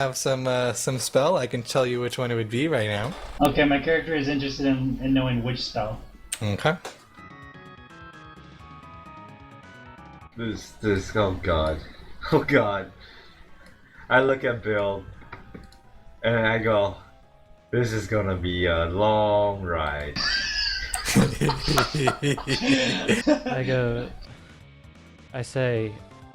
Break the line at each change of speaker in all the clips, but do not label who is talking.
have some spell, I can tell you which one it would be right now.
Okay, my character is interested in knowing which spell.
Okay.
This, oh god. Oh god. I look at Bill, and I go, this is gonna be a long ride.
I say,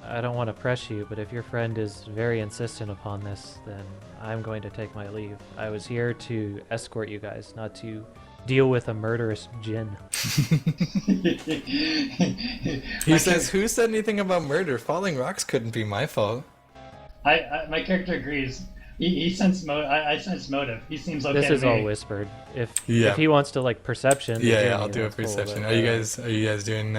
I don't want to press you, but if your friend is very insistent upon this, then I'm going to take my leave. I was here to escort you guys, not to deal with a murderous djinn.
He says, who said anything about murder? Falling rocks couldn't be my fault.
My character agrees. I sense motive. He seems okay.
This is all whispered. If he wants to like perception,
yeah, I'll do a perception. Cool, but, are you guys doing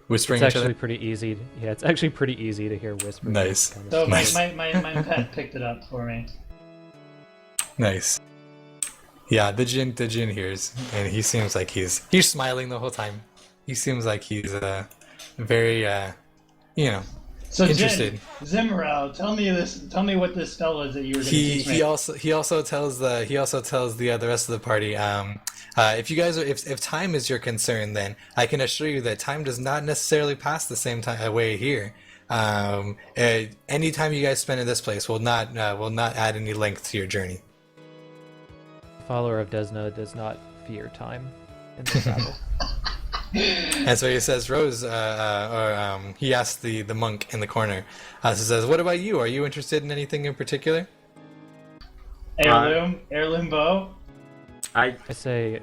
whispering?
It's actually pretty easy. Yeah, it's actually pretty easy to hear whispering.
Nice.
Kind of
so
nice.
my pet picked it up for me.
Nice. Yeah, the djinn hears, and he seems like he's smiling the whole time. He seems like he's very
So
interested.
Zimmerel, tell me what this spell is that you were going to teach me.
He also tells the rest of the party, if time is your concern, then I can assure you that time does not necessarily pass the same way here. Any time you guys spend in this place will not add any length to your journey.
Follower of Desna does not fear time in the battle.
And so he says, Rose, he asks the monk in the corner. So he says, what about you? Are you interested in anything in particular?
Heirloom bow?
I say,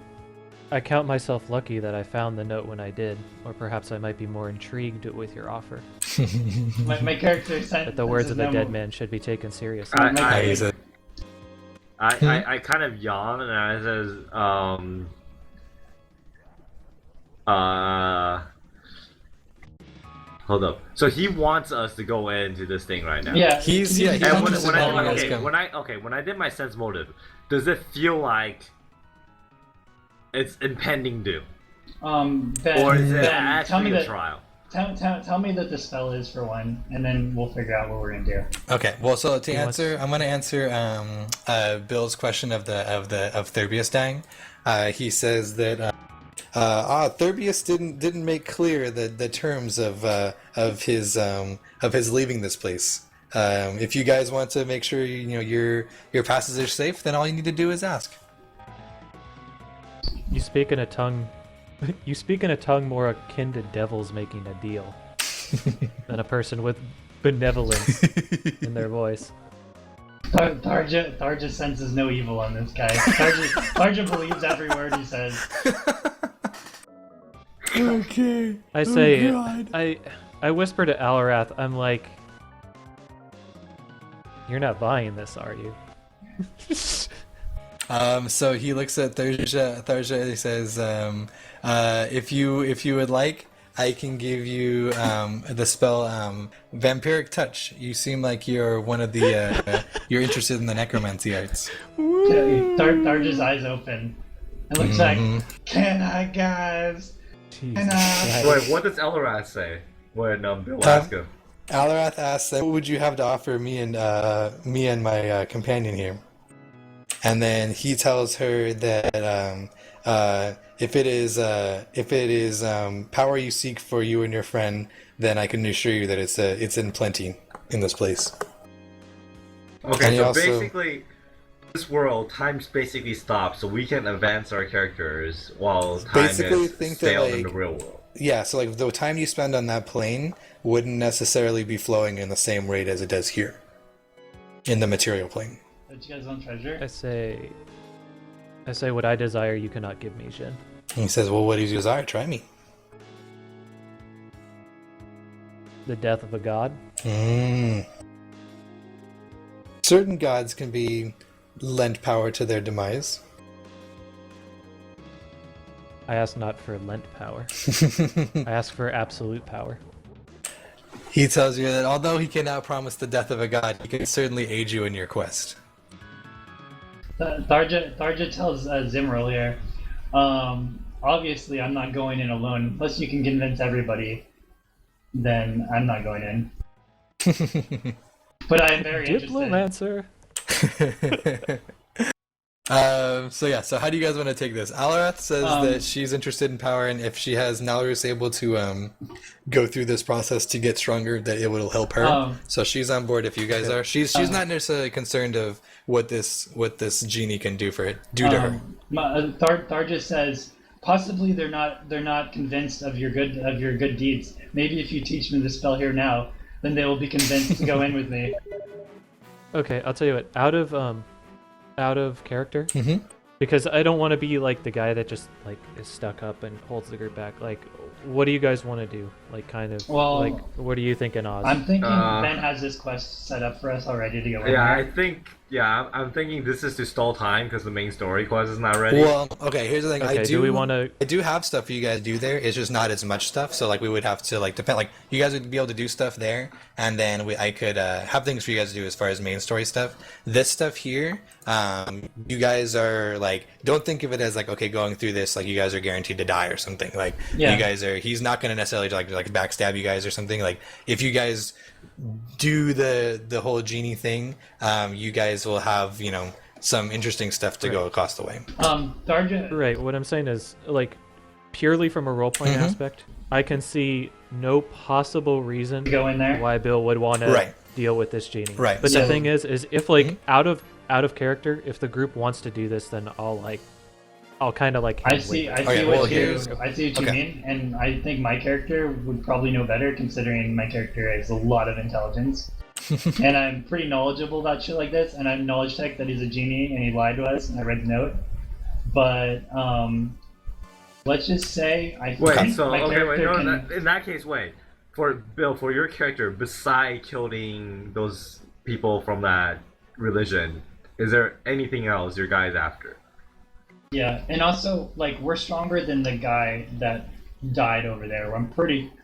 I count myself lucky that I found the note when I did, or perhaps I might be more intrigued with your offer.
my character said
that the words of the dead man should be taken seriously.
I kind of yawn and I says, hold up. So he wants us to go into this thing right now.
Yeah,
when I did my sense motive, does it feel like it's impending doom?
Or
is it actually a trial?
Tell me that the spell is for one, and then we'll figure out what we're gonna do.
Okay. Well, so to answer, I'm gonna answer Bill's question of Thurbius dying. He says that Thurbius didn't make clear the terms of his leaving this place. If you guys want to make sure your passage is safe, then all you need to do is ask.
You speak in a tongue. You speak in a tongue more akin to devils making a deal than a person with benevolence in their voice.
Tharja senses no evil on this guy. Tharja believes every word he says.
Okay.
I say, I whisper to Alarath, I'm like, you're not buying this, are you?
So he looks at Tharja and he says, if you would like, I can give you the spell Vampiric Touch. You seem like you're one of the you're interested in the necromancy arts.
Tharja's eyes open and looks like, can I, guys? Can I?
Wait, what does Elrath say when Bill asks him?
Alarath asks, "What would you have to offer me and my companion here?" And then he tells her that if it is power you seek for you and your friend, then I can assure you that it's in plenty in this place.
Okay, so basically, this world, time basically stops, so we can advance our characters while time is stale in the real world.
Yeah, so like the time you spend on that plane wouldn't necessarily be flowing in the same rate as it does here, in the material plane.
But you guys want treasure?
I say, what I desire you cannot give me, Jin.
He says, well, what do you desire? Try me.
The death of a god?
Certain gods can be lent power to their demise.
I ask not for lent power. I ask for absolute power.
He tells you that although he cannot promise the death of a god, he can certainly aid you in your quest.
Tharja tells Zimmerl here, obviously I'm not going in alone. Unless you can convince everybody, then I'm not going in. But I am very interested.
Diplomancer.
So how do you guys want to take this? Alarath says that she's interested in power, and if she has Nalrus able to go through this process to get stronger, that it will help her. So she's on board if you guys are. She's not necessarily concerned of what this genie can do to her.
Thar just says possibly they're not convinced of your good deeds. Maybe if you teach them the spell here now, then they will be convinced to go in with me.
Okay, I'll tell you what. Out of character, because I don't want to be like the guy that just like is stuck up and holds the group back. Like, what do you guys want to do? Like, kind of.
Well,
like, what are you thinking, Oz?
I'm thinking Ben has this quest set up for us already to go in.
I'm thinking this is to stall time because the main story quest is not ready.
Well, okay. Here's the thing.
Okay,
I do have stuff for you guys to do there. It's just not as much stuff. So like we would have to depend. Like you guys would be able to do stuff there, and then I could have things for you guys to do as far as main story stuff. This stuff here, you guys are like, don't think of it as like, okay, going through this like you guys are guaranteed to die or something. Like you guys are. He's not going to necessarily like backstab you guys or something. Like if you guys do the whole genie thing, you guys will have some interesting stuff to go across the way.
Right. What I'm saying is like purely from a role playing aspect, I can see no possible reason
to go in there
why Bill would want to deal with this genie.
Right.
But the thing is if like out of character, if the group wants to do this, then I'll kind of like.
I see what you mean, and I think my character would probably know better, considering my character has a lot of intelligence, and I'm pretty knowledgeable about shit like this. And I'm knowledge tech that he's a genie and he lied to us, and I read the note. But let's just say
in that case, for Bill, for your character, beside killing those people from that religion, is there anything else your guy's after?
Yeah, and also, like, we're stronger than the guy that died over there.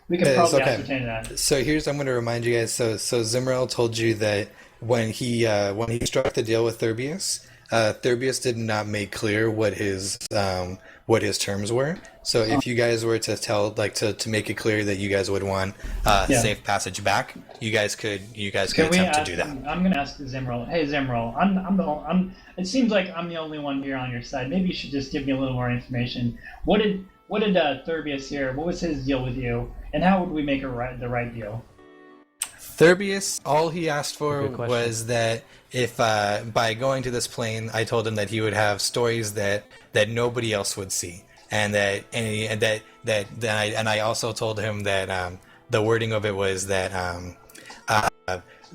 We can probably ascertain that.
So I'm going to remind you guys. So Zimmerel told you that when he struck the deal with Thurbius, Thurbius did not make clear what his terms were. So if you guys were to to make it clear that you guys would want safe passage back, you guys could attempt to do that.
I'm gonna ask Zimmerel. Hey Zimmerel, it seems like I'm the only one here on your side. Maybe you should just give me a little more information. What did Thurbius here? What was his deal with you? And how would we make the right deal?
Thurbius, all he asked for was that if by going to this plane, I told him that he would have stories that nobody else would see, and I also told him that the wording of it was that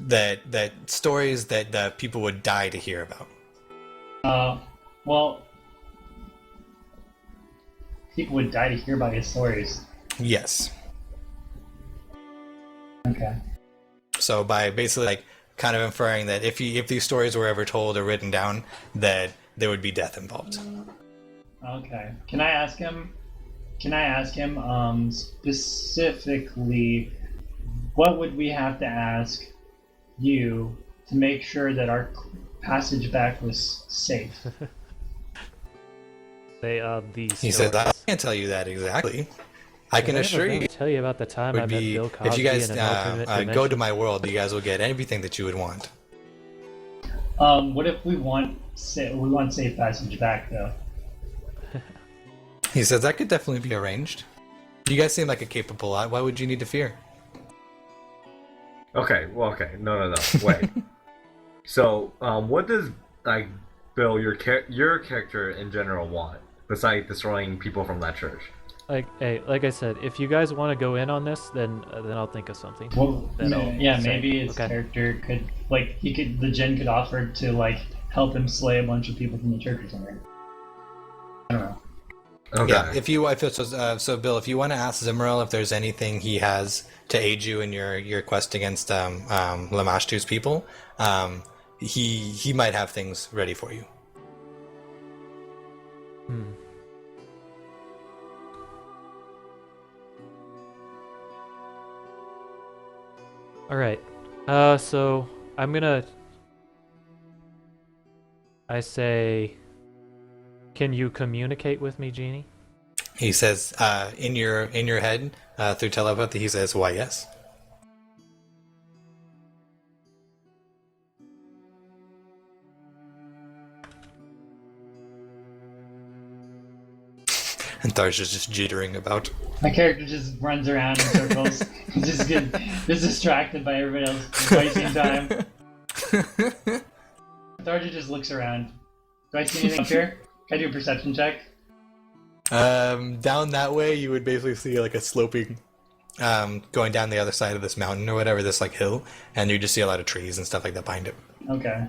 that stories that people would die to hear about.
Well, people would die to hear about his stories.
Yes.
Okay.
So by basically kind of inferring that if these stories were ever told or written down, that there would be death involved.
Okay. Can I ask him specifically, what would we have to ask you to make sure that our passage back was safe?
He said, I can't tell you that exactly. I can assure you.
Tell you about the time I met Bill Cosby.
If you guys
in an alternate
go to my world, you guys will get everything that you would want.
What if we want safe passage back though?
He says that could definitely be arranged. You guys seem like a capable lot. Why would you need to fear?
Okay. No. Wait. So, what does Bill, your character in general want besides destroying people from that church?
Like I said, if you guys want to go in on this, then I'll think of something.
Well, maybe his character could, the djinn could offer to help him slay a bunch of people from the church or something. I don't know.
Okay. Yeah, so Bill, if you want to ask Zimmerel if there's anything he has to aid you in your quest against Lamashtu's people, he might have things ready for you.
All right. So I say, can you communicate with me, Genie?
He says, in your head, through telepathy, he says, why, yes. And Tharja's just jittering about.
My character just runs around in circles, just distracted by everybody else wasting time. Tharja just looks around. Do I see anything up here? Can I do a perception check?
Down that way, you would basically see like a sloping, going down the other side of this mountain or whatever, this like hill, and you just see a lot of trees and stuff like that behind it.
Okay.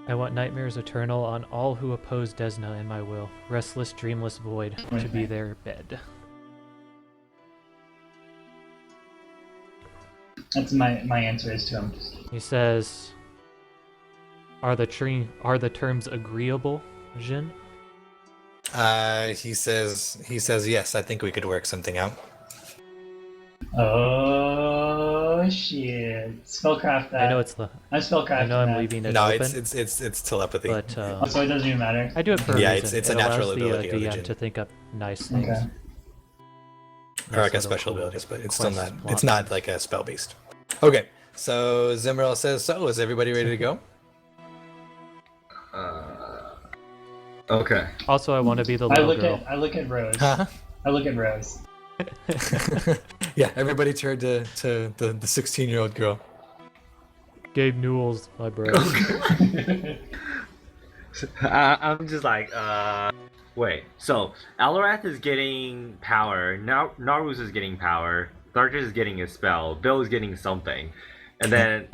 I want nightmares eternal on all who oppose Desna in my will. Restless, dreamless void to be their bed.
That's my answer is to him.
He says, "Are the terms agreeable, Jin?"
He says yes. I think we could work something out.
Oh shit! Spellcraft that.
I know it's the.
I'm spellcrafting
I know I'm
that.
leaving it
No,
open.
it's telepathy.
But
So it doesn't even matter.
I do it for a
Yeah,
reason.
it's a
It
natural
allows
ability of
the
the
DM
Jin.
to think up nice things.
Okay.
Or like a
Nice little
special
cool
abilities, but it's still
quest
not.
plot.
It's not like a spell based. Okay, so Zimmerl says so. Is everybody ready to go?
Okay.
Also, I want to be the
I
little
look
girl.
at Rose.
Huh?
I look at Rose.
Yeah, everybody turned to the 16-year-old girl.
Gabe Newell's my bro.
I'm just like, wait. So Alarath is getting power. Now Narus is getting power. Tharja is getting a spell. Bill is getting something, and then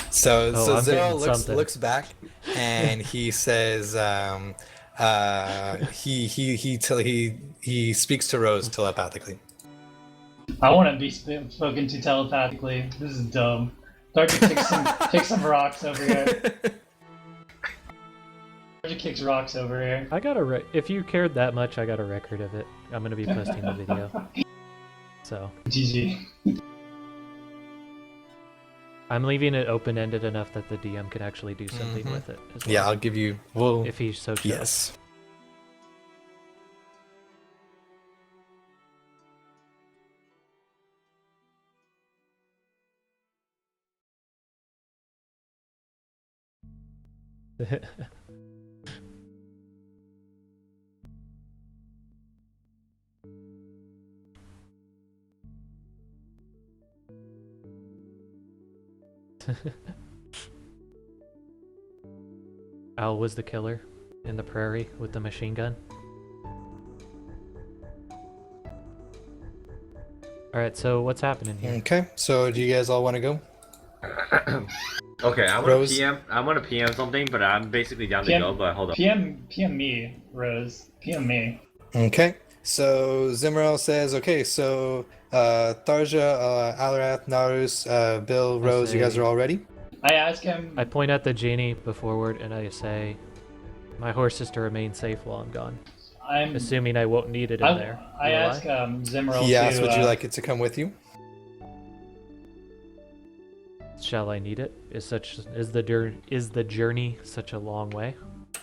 So
I'm
Zero
getting something.
looks back and he says he speaks to Rose telepathically.
I want to be spoken to telepathically. This is dumb. Tharja kicks some rocks over here. Tharja kicks rocks over here.
I got if you cared that much, I got a record of it. I'm gonna be posting the video. So
GG.
I'm leaving it open-ended enough that the DM can actually do something with it. As well,
Yeah, I'll give you. Well,
if he so chose.
yes.
Al was the killer in the prairie with the machine gun. Alright, so what's happening here?
Okay, so do you guys all want to go?
okay, I want
Rose?
to PM. I want to PM something, but I'm basically down to go. But hold on.
PM me, Rose. PM me.
Okay, so Zimmerl says, okay, so Tharja, Alarath, Narus, Bill, Rose, you guys are all ready?
I ask him.
I point at the genie beforeward and I say, my horse is to remain safe while I'm gone.
I'm
Assuming I won't need it in there.
I
Will
ask Zimmerl
He asked,
to.
would you like it to come with you?
Shall I need it? Is the journey such a long way?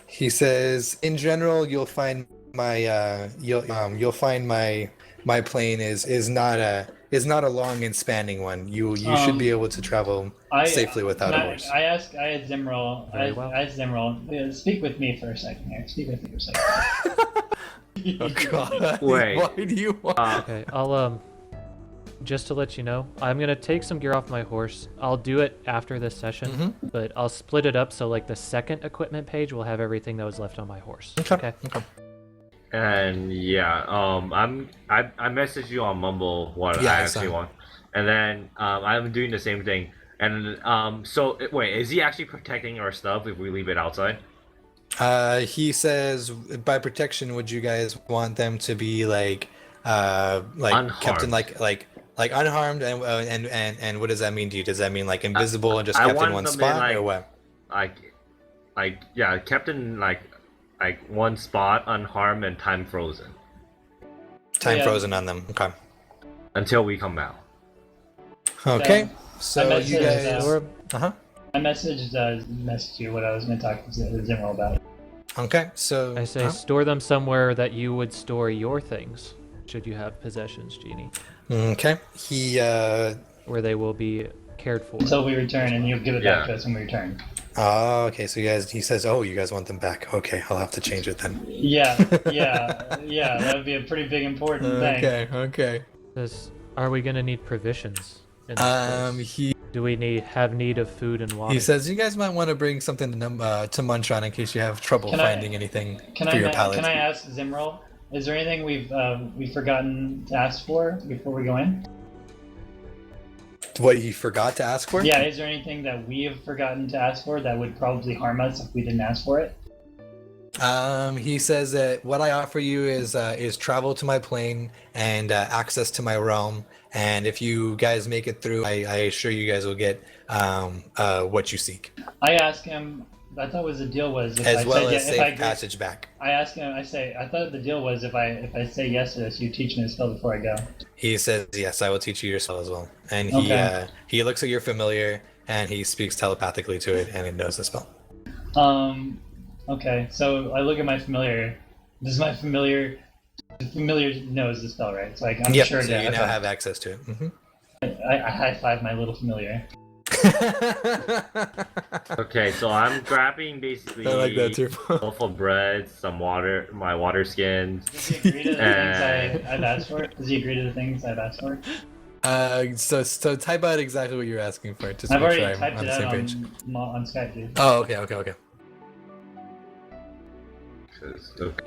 He says, in general, you'll find my you'll find my plane is not a long and spanning one. You should be able to travel safely without a horse.
I asked Zimmerl.
Very well.
I asked Zimmerl. Speak with me for a second here. Speak with me for a second.
Oh God!
Wait.
Why do you want?
Okay, I'll just to let you know, I'm gonna take some gear off my horse. I'll do it after this session, but I'll split it up so like the second equipment page will have everything that was left on my horse.
Okay.
And yeah, I messaged you on Mumble what
Yeah,
I
I
actually
saw.
want, and then I'm doing the same thing. And so wait, is he actually protecting our stuff if we leave it outside?
He says, by protection, would you guys want them to be like kept in like unharmed, and what does that mean to you? Does that mean like invisible and just kept in one spot, or what?
Yeah, kept in like one spot, unharmed, and time frozen
Time frozen on them. Okay.
until we come out.
Okay.
Yeah.
So
I
you
messaged,
guys.
I messaged you what I was going to talk to Zimmerl about.
Okay. So
I say store them somewhere that you would store your things. should you have possessions, Genie.
Okay. He
Where they will be cared for.
Until we return, and you'll give it back to us when we return.
Oh, okay. So he says, oh, you guys want them back. Okay, I'll have to change it then.
Yeah. That would be a pretty big important thing.
Okay.
Are we gonna need provisions? In this place? Do we have need of food and water?
He says you guys might want to bring something to munch on in case you have trouble finding anything for your palate.
Can I ask Zimral? Is there anything we've forgotten to ask for before we go in?
What he forgot to ask for?
Yeah, is there anything that we have forgotten to ask for that would probably harm us if we didn't ask for it?
He says that what I offer you is travel to my plane and access to my realm. And if you guys make it through, I assure you guys will get what you seek.
I asked him. I thought the deal was if
as
I
well
said,
as safe passage back.
I asked him. I thought the deal was if I say yes to this, you teach me the spell before I go.
He says yes, I will teach you your spell as well. And he looks at your familiar and he speaks telepathically to it and it knows the spell.
Okay, so I look at my familiar. Does my familiar? The familiar knows the spell, right? So I'm sure.
So you now have access to it. Mm-hmm.
I high five my little familiar.
Okay, so I'm grabbing basically
I like that too.
a loaf of bread, some water, my water skins.
Does he agree to the things I've asked for? Does he agree to the things I've asked for?
So type out exactly what you're asking for. Just
I've
make
already
sure I'm
typed
on
it
the same
out
page.
on Skype, dude.
Oh, okay.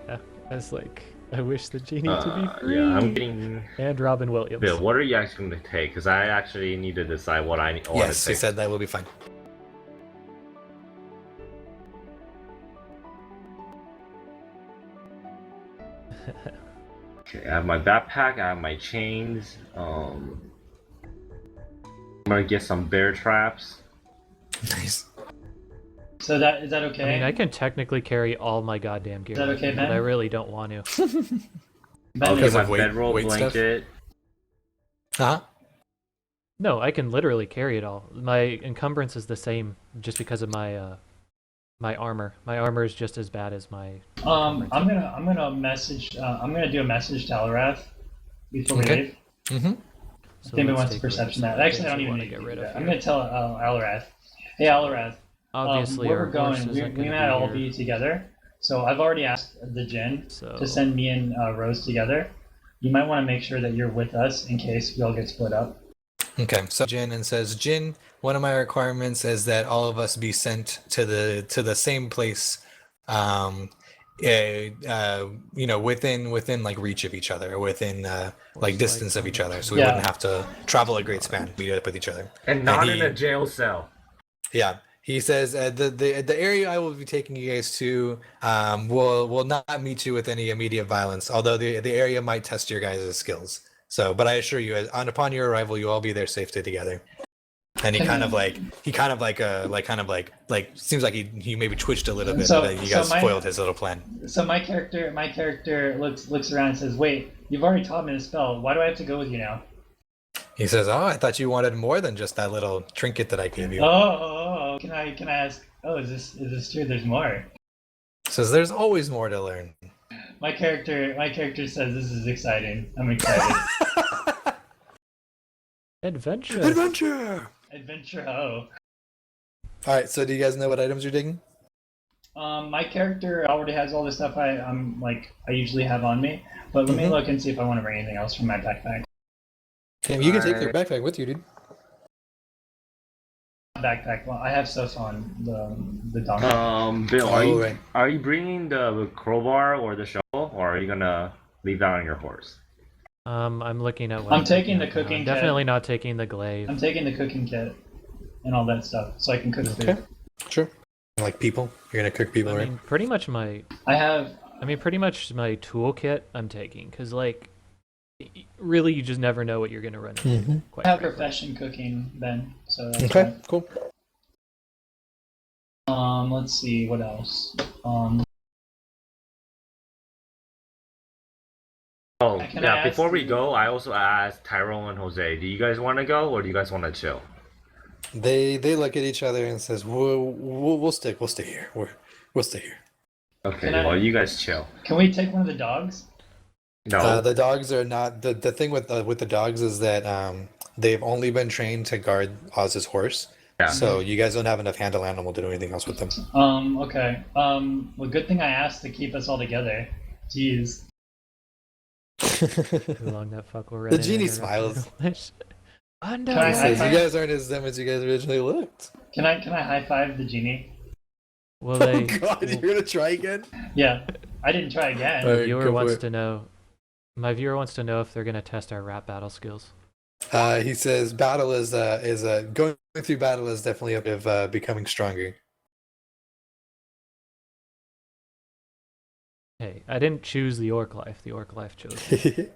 Yeah, that's like, I wish the Genie to be free.
Yeah, I'm getting.
And Robin Williams.
Bill, what are you actually going to take? Because I actually need to decide what I want to take.
Yes, he said that will be fine.
Okay, I have my backpack, I have my chains. I'm gonna get some bear traps.
Nice.
So is that okay?
I mean, I can technically carry all my goddamn gear.
Is that okay,
but
Ben?
I really don't want to.
I'll
Because
get
of
my bedroll
weight stuff?
blanket.
Huh?
No, I can literally carry it all. My encumbrance is the same just because of my my armor. My armor is just as bad as my.
I'm gonna do a message to Alrath before we leave.
Mm-hmm.
So
I think we
let's
want to
take
perception
rid of
that. Actually, I
some
don't even
things
need
we
to
wanna
get rid of.
here.
I'm gonna tell Alrath. Hey Alrath.
Obviously,
where
our
we're going,
horse
we
isn't gonna
might all
here.
be together. So I've already asked the Jinn to send me and Rose together. You might want to make sure that you're with us in case we all get split up.
Okay, so Jin says, Jin, one of my requirements is that all of us be sent to the same place, within like reach of each other, within like distance of each other, so we wouldn't have to travel a great span, meet up with each other.
And not in a jail cell.
Yeah. He says the area I will be taking you guys to will not meet you with any immediate violence, although the area might test your guys' skills. So, but I assure you, upon your arrival, you'll all be there safely together. And he seems like he maybe twitched a little bit, that you guys spoiled his little plan.
So my character looks around and says, "Wait, you've already taught me the spell. Why do I have to go with you now?"
He says, "Oh, I thought you wanted more than just that little trinket that I gave you."
Oh, can I ask? Oh, is this true? There's more.
Says there's always more to learn.
My character says this is exciting. I'm excited.
Adventure.
Adventure. Oh.
All right. So do you guys know what items you're digging?
My character already has all the stuff I usually have on me, but let me look and see if I want to bring anything else from my backpack.
Damn, you can take your backpack with you, dude.
Backpack. Well, I have stuff on the donkey.
Bill, are you bringing the crowbar or the shovel, or are you gonna leave that on your horse?
I'm looking at what
I'm taking the cooking kit.
Definitely not taking the glaive.
I'm taking the cooking kit and all that stuff, so I can cook food.
Sure. Like people, you're gonna cook people, right?
I mean, pretty much my toolkit I'm taking, because like, really, you just never know what you're gonna run into.
I have profession cooking then, so that's
okay, cool.
Let's see what else.
Before we go, I also asked Tyrone and Jose, do you guys want to go or do you guys want to chill?
They look at each other and says, we'll stay here. We'll stay here.
Okay, well, you guys chill.
Can we take one of the dogs?
No.
The dogs are not the thing with the dogs is that they've only been trained to guard Oz's horse.
Yeah.
So you guys don't have enough handle animal to do anything else with them.
Okay. Well, good thing I asked to keep us all together. Jeez.
Too long that fuck will run.
The genie smiles.
Undo.
Can I high
You
five?
guys aren't as dumb as you guys originally looked.
Can I high five the genie?
Will they?
Oh god, you're gonna try again?
Yeah. I didn't try again.
Alright,
The viewer
go
wants
for it.
to know. My viewer wants to know if they're gonna test our rap battle skills.
He says battle is going through battle is definitely a bit of becoming stronger.
Hey, I didn't choose the orc life. The orc life chose me.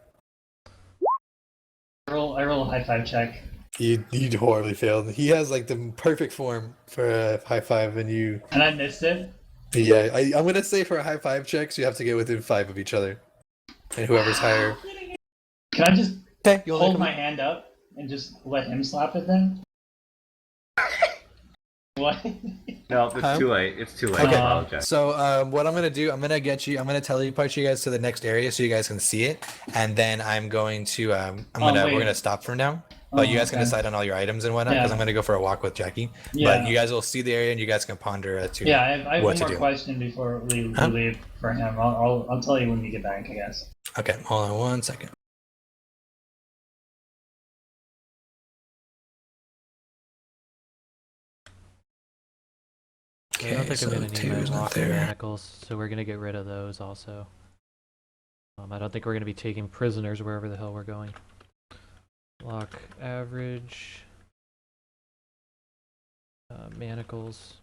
I roll a high five check.
You horribly failed. He has like the perfect form for a high five, and you.
And I missed it.
Yeah, I'm gonna say for a high five checks, you have to get within 5 of each other, and whoever's higher.
Can I just
Okay,
hold my hand up and just let him slap it then? What?
No, it's too late. It's too late.
Okay.
I apologize.
So what I'm gonna do, I'm gonna teleport you guys to the next area so you guys can see it, and then I'm going to we're gonna stop for now. But you guys can decide on all your items and whatnot, because I'm gonna go for a walk with Jackie.
Yeah.
But you guys will see the area and you guys can ponder to
Yeah, I have
what
one
to
more
do.
question before we leave for him. I'll tell you when we get back, I guess.
Okay, hold on 1 second.
I don't think I'm gonna need my
Taylor's not
walking
there.
manacles, so we're gonna get rid of those also. I don't think we're gonna be taking prisoners wherever the hell we're going. Lock average. Manacles.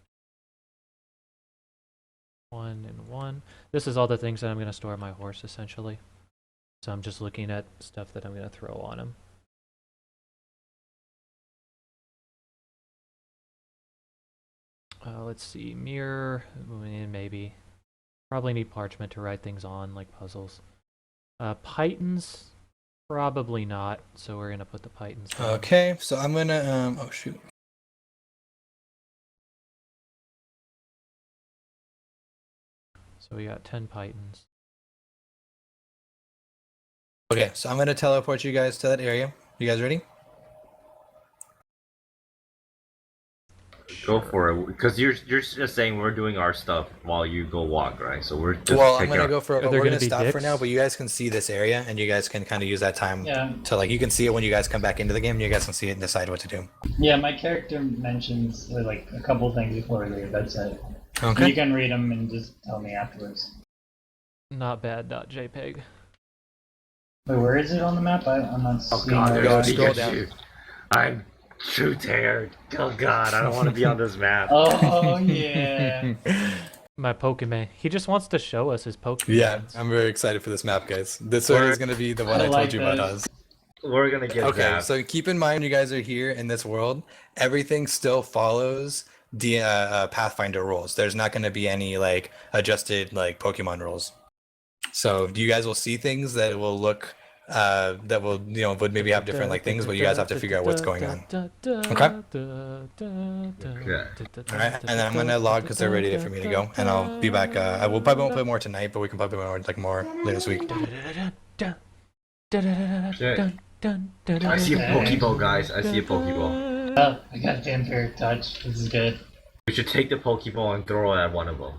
1 and 1. This is all the things that I'm gonna store on my horse essentially. So I'm just looking at stuff that I'm gonna throw on him. Let's see, mirror, maybe. Probably need parchment to write things on, like puzzles. Pythons, probably not, so we're gonna put the pythons down.
Okay, so I'm gonna oh shoot.
So we got 10 pythons.
Okay, so I'm gonna teleport you guys to that area. You guys ready?
Go for it, because you're just saying we're doing our stuff while you go walk, right? So we're just.
Well, I'm gonna go for.
Are there
We're
gonna
gonna
be
stop for
dicks?
now, but you guys can see this area, and you guys can kind of use that time
Yeah.
to like. You can see it when you guys come back into the game. And you guys can see it and decide what to do.
Yeah, my character mentions like a couple things before we leave. That's it.
Okay.
You can read them and just tell me afterwards.
Not bad, .jpg.
Wait, where is it on the map? I'm not
Oh
seeing
god,
where
there's
it is.
Scroll
Pikachu. I'm truth hair. Oh god, I don't want to be on this map.
Oh yeah.
My Pokemon. He just wants to show us his Pokemon.
Yeah, I'm very excited for this map, guys. This area is gonna be the one I told
like
you about
this.
Oz.
We're gonna get
Okay,
that.
so keep in mind, you guys are here in this world. Everything still follows the Pathfinder rules. There's not going to be any like adjusted like Pokemon rules. So you guys will see things that will look that will would maybe have different like things, but you guys have to figure out what's going on. Okay. All right, and then I'm gonna log because they're ready for me to go, and I'll be back. I will probably won't play more tonight, but we can probably play more later this week.
I see a Pokeball, guys. I see a Pokeball.
Oh, I got Vampire Touch. This is good.
We should take the Pokeball and throw it at one of them.